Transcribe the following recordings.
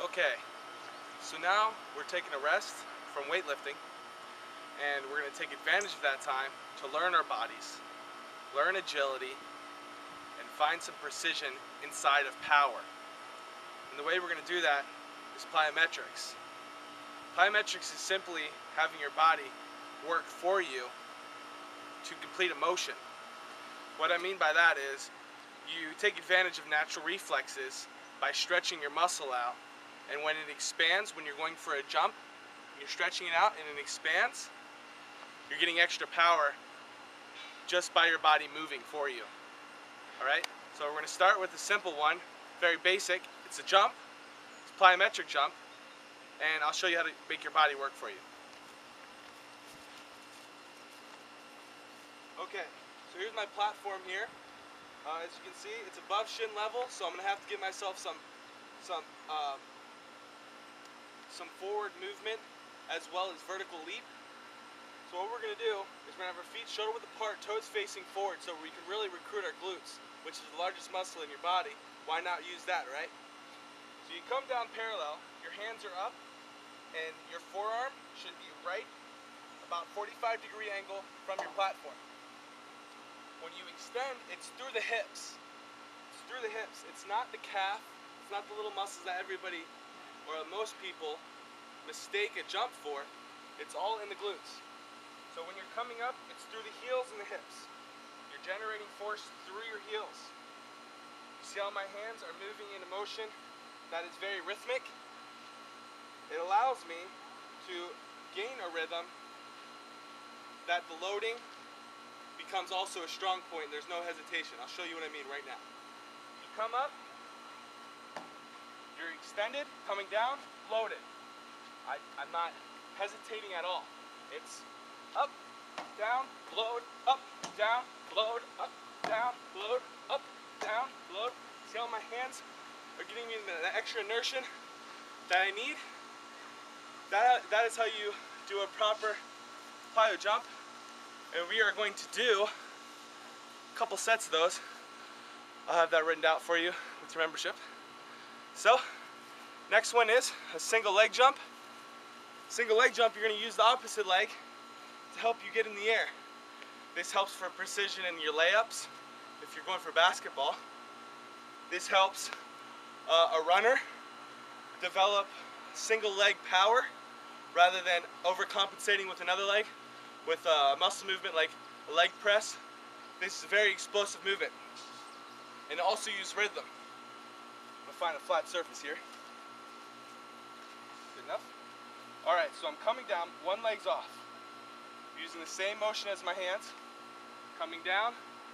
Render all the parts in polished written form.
Okay, so now we're taking a rest from weightlifting, and we're going to take advantage of that time to learn our bodies, learn agility, and find some precision inside of power. And the way we're going to do that is plyometrics. Plyometrics is simply having your body work for you to complete a motion. What I mean by that is you take advantage of natural reflexes by stretching your muscle out, and when it expands, when you're going for a jump, you're stretching it out and it expands, you're getting extra power just by your body moving for you. Alright, so we're going to start with a simple one, very basic. It's a jump, it's a plyometric jump, and I'll show you how to make your body work for you. Okay, so here's my platform here. As you can see, it's above shin level, so I'm going to have to give myself some forward movement as well as vertical leap. So what we're going to do is we're going to have our feet shoulder width apart, toes facing forward, so we can really recruit our glutes, which is the largest muscle in your body. Why not use that, right? So you come down parallel, your hands are up, and your forearm should be right about 45-degree angle from your platform. When you extend, it's through the hips. It's through the hips. It's not the calf. It's not the little muscles that everybody, or most people, mistake a jump for. It's all in the glutes. So when you're coming up, it's through the heels and the hips. You're generating force through your heels. You see how my hands are moving in a motion that is very rhythmic? It allows me to gain a rhythm that the loading becomes also a strong point. There's no hesitation. I'll show you what I mean right now. You come up, you're extended, coming down, loaded. I'm not hesitating at all. It's up, down, load, up, down, load, up, down, load, up, down, load. See how my hands are getting me the extra inertia that I need? That is how you do a proper plyo jump. And we are going to do a couple sets of those. I'll have that written out for you with your membership. So, next one is a single leg jump. Single leg jump, you're going to use the opposite leg to help you get in the air. This helps for precision in your layups if you're going for basketball. This helps a runner develop single leg power rather than overcompensating with another leg with a muscle movement like a leg press. This is a very explosive movement. And also use rhythm. I'm going to find a flat surface here. Good enough? Alright, so I'm coming down, one leg's off. Using the same motion as my hands. Coming down,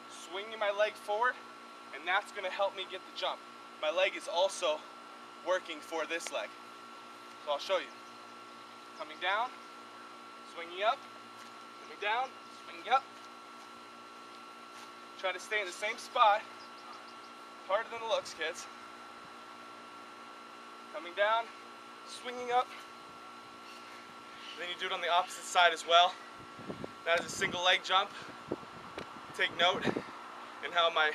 swinging my leg forward, and that's going to help me get the jump. My leg is also working for this leg. So I'll show you. Coming down, swinging up, coming down, swinging up. Try to stay in the same spot. Harder than it looks, kids. Coming down, swinging up. Then you do it on the opposite side as well. That is a single leg jump. Take note in how my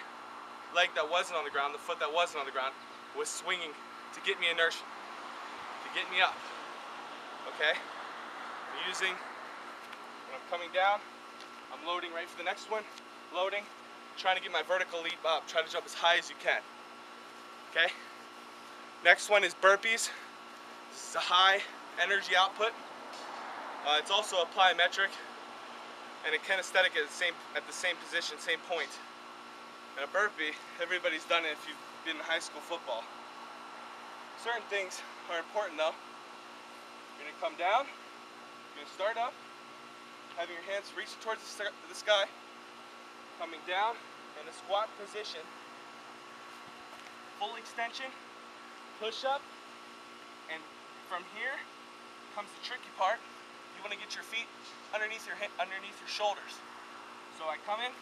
leg that wasn't on the ground, the foot that wasn't on the ground, was swinging to get me inertia, to get me up. Okay? I'm using, when I'm coming down, I'm loading right for the next one, loading, trying to get my vertical leap up, try to jump as high as you can. Okay? Next one is burpees. This is a high energy output. It's also a plyometric and a kinesthetic at the same position, same point. And a burpee, everybody's done it if you've been in high school football. Certain things are important though. You're going to come down, you're going to start up, having your hands reaching towards the sky, coming down in a squat position, full extension, push up, and from here comes the tricky part. You want to get your feet underneath your shoulders. So I come in,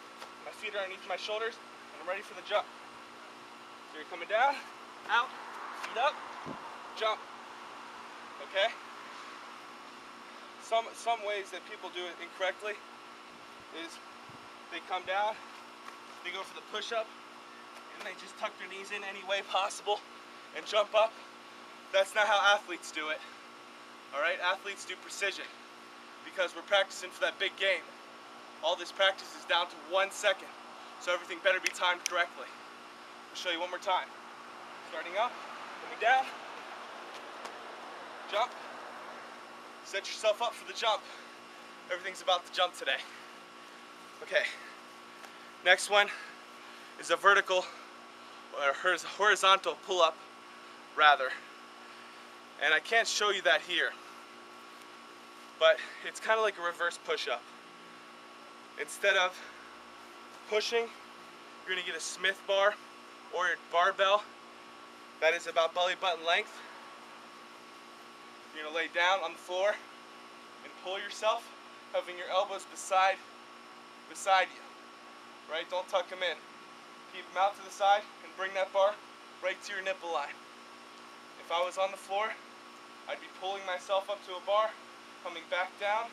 my feet are underneath my shoulders, and I'm ready for the jump. So you're coming down, out, feet up, jump. Okay? Some ways that people do it incorrectly is they come down, they go for the push-up, and they just tuck their knees in any way possible and jump up. That's not how athletes do it. Alright, athletes do precision because we're practicing for that big game. All this practice is down to 1 second, so everything better be timed correctly. I'll show you one more time. Starting up, coming down, jump, set yourself up for the jump. Everything's about the jump today. Okay, next one is a vertical, or horizontal pull-up, rather. And I can't show you that here, but it's kind of like a reverse push-up. Instead of pushing, you're gonna get a Smith bar or a barbell that is about belly button length. You're gonna lay down on the floor and pull yourself, having your elbows beside you, right? Don't tuck them in. Keep them out to the side and bring that bar right to your nipple line. If I was on the floor, I'd be pulling myself up to a bar, coming back down,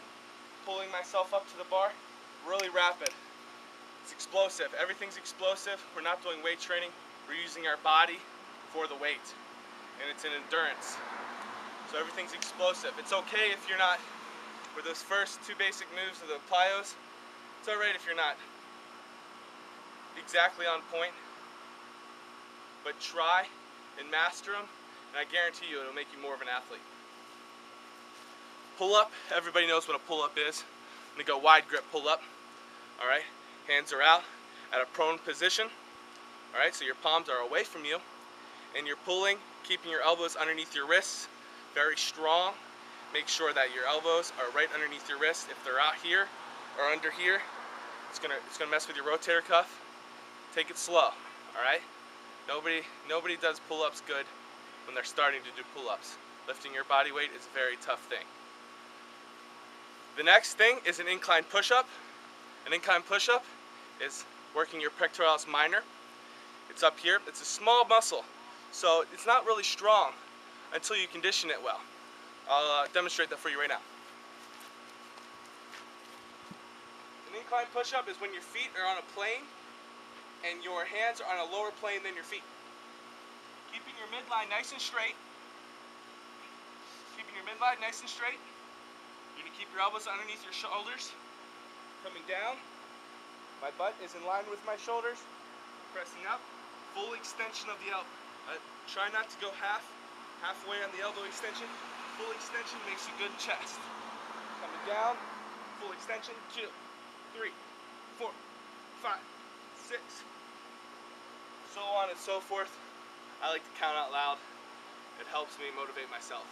pulling myself up to the bar, really rapid. It's explosive. Everything's explosive. We're not doing weight training. We're using our body for the weight, and it's an endurance. So everything's explosive. It's okay if you're not, for those first 2 basic moves of the plyos, it's alright if you're not exactly on point, but try and master them, and I guarantee you it'll make you more of an athlete. Pull up, everybody knows what a pull up is. I'm gonna go wide grip pull up. Alright, hands are out at a prone position. Alright, so your palms are away from you, and you're pulling, keeping your elbows underneath your wrists, very strong. Make sure that your elbows are right underneath your wrists. If they're out here or under here, it's gonna mess with your rotator cuff. Take it slow, alright? Nobody does pull-ups good when they're starting to do pull-ups. Lifting your body weight is a very tough thing. The next thing is an incline push-up. An incline push-up is working your pectoralis minor. It's up here. It's a small muscle, so it's not really strong until you condition it well. I'll demonstrate that for you right now. An incline push-up is when your feet are on a plane and your hands are on a lower plane than your feet. Keeping your midline nice and straight. Keeping your midline nice and straight. You can keep your elbows underneath your shoulders. Coming down. My butt is in line with my shoulders. Pressing up. Full extension of the elbow. Try not to go halfway on the elbow extension. Full extension makes you good chest. Coming down. Full extension. 2, 3, 4, 5, 6. So on and so forth. I like to count out loud. It helps me motivate myself.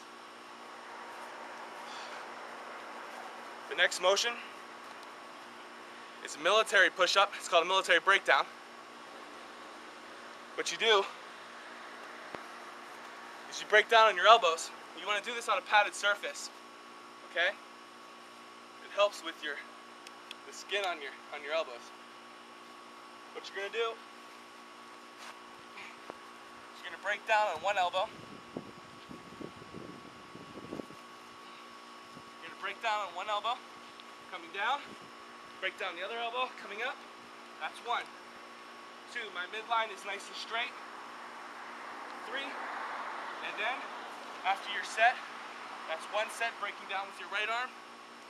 The next motion is a military push-up. It's called a military breakdown. What you do is you break down on your elbows. You want to do this on a padded surface, okay? It helps with the skin on your elbows. What you're gonna do is you're gonna break down on one elbow. You're gonna break down on one elbow, coming down. Break down the other elbow, coming up. That's 1. 2, my midline is nice and straight. 3, and then after your set, that's 1 set breaking down with your right arm,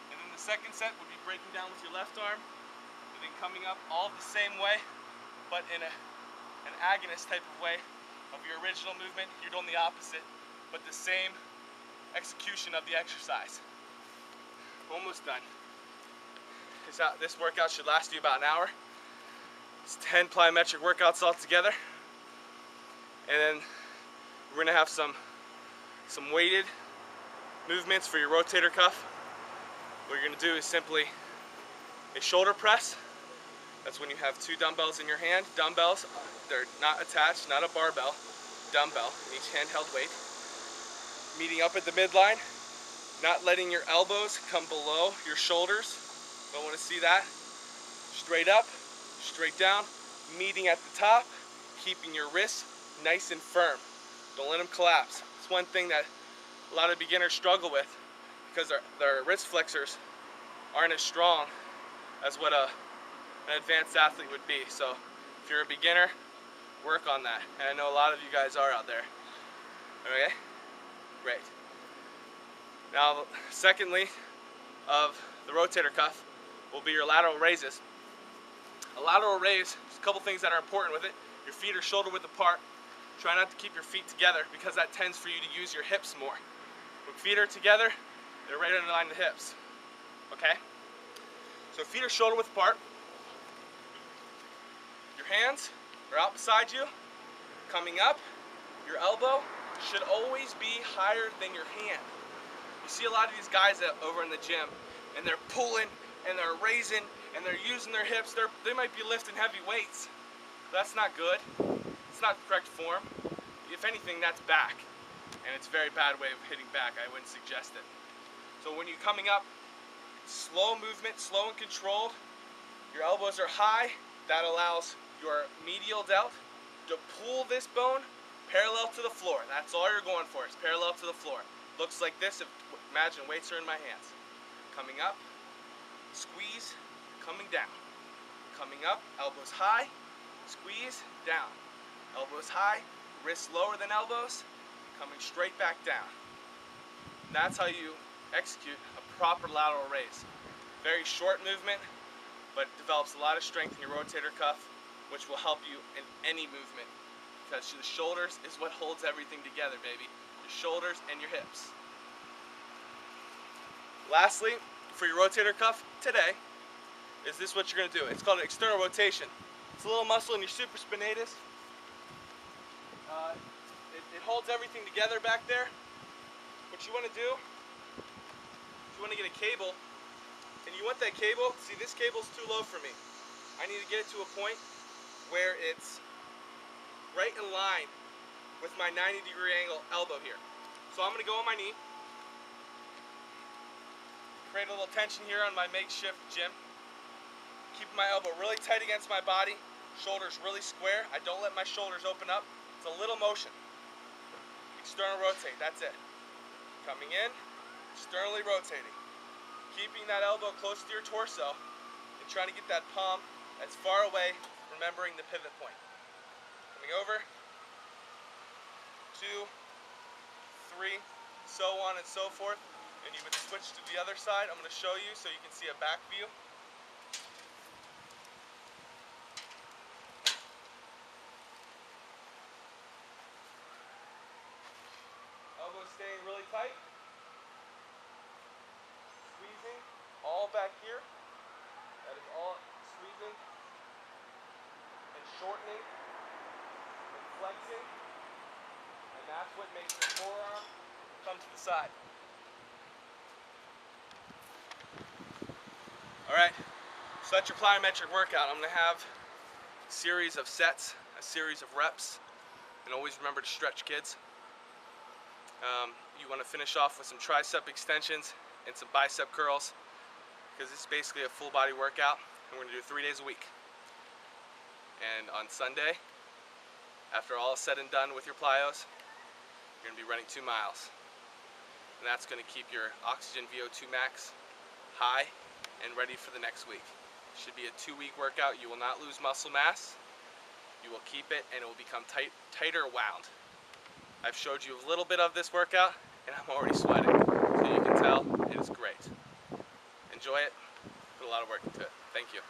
and then the second set would be breaking down with your left arm, and then coming up all the same way, but in an agonist type of way of your original movement. You're doing the opposite, but the same execution of the exercise. Almost done. This workout should last you about an hour. It's 10 plyometric workouts all together, and then we're gonna have some weighted movements for your rotator cuff. What you're gonna do is simply a shoulder press. That's when you have 2 dumbbells in your hand. Dumbbells, they're not attached, not a barbell. Dumbbell, each handheld weight. Meeting up at the midline, not letting your elbows come below your shoulders. Don't want to see that. Straight up, straight down, meeting at the top, keeping your wrists nice and firm. Don't let them collapse. It's one thing that a lot of beginners struggle with because their wrist flexors aren't as strong as what an advanced athlete would be. So if you're a beginner, work on that. And I know a lot of you guys are out there. Okay? great. Now, secondly, of the rotator cuff will be your lateral raises. A lateral raise, there's a couple things that are important with it. Your feet are shoulder width apart. Try not to keep your feet together because that tends for you to use your hips more. When feet are together, they're right in line with the hips. Okay? So feet are shoulder width apart. Your hands are out beside you, coming up. Your elbow should always be higher than your hand. You see a lot of these guys over in the gym, and they're pulling, and they're raising, and they're using their hips. They might be lifting heavy weights. That's not good. It's not the correct form. If anything, that's back, and it's a very bad way of hitting back. I wouldn't suggest it. So when you're coming up, slow movement, slow and controlled. Your elbows are high. That allows your medial delt to pull this bone parallel to the floor. That's all you're going for, is parallel to the floor. Looks like this if, imagine weights are in my hands. Coming up, squeeze, coming down. Coming up, elbows high, squeeze, down. Elbows high, wrists lower than elbows, coming straight back down. And that's how you execute a proper lateral raise. Very short movement, but develops a lot of strength in your rotator cuff, which will help you in any movement. Because the shoulders is what holds everything together, baby. Your shoulders and your hips. Lastly, for your rotator cuff today, is this what you're going to do. It's called an external rotation. It's a little muscle in your supraspinatus. It holds everything together back there. What you want to do, you want to get a cable, and you want that cable, see this cable's too low for me. I need to get it to a point where it's right in line with my 90-degree angle elbow here. So I'm going to go on my knee, create a little tension here on my makeshift gym, keep my elbow really tight against my body, shoulders really square. I don't let my shoulders open up. It's a little motion. External rotate, that's it. Coming in, externally rotating. Keeping that elbow close to your torso and trying to get that palm as far away, remembering the pivot point. Coming over, 2, 3, so on and so forth. And you would switch to the other side. I'm going to show you so you can see a back view. Elbow staying really tight. Squeezing all back here. That is all squeezing and shortening and flexing. And that's what makes the forearm come to the side. Alright, so that's your plyometric workout. I'm going to have a series of sets, a series of reps, and always remember to stretch, kids. You want to finish off with some tricep extensions and some bicep curls, because it's basically a full body workout, and we're going to do it 3 days a week. And on Sunday, after all is said and done with your plyos, you're going to be running 2 miles. And that's going to keep your oxygen VO2 max high and ready for the next week. It should be a 2-week workout. You will not lose muscle mass. You will keep it, and it will become tighter wound. I've showed you a little bit of this workout, and I'm already sweating. So you can tell it is great. Enjoy it. Put a lot of work into it. Thank you.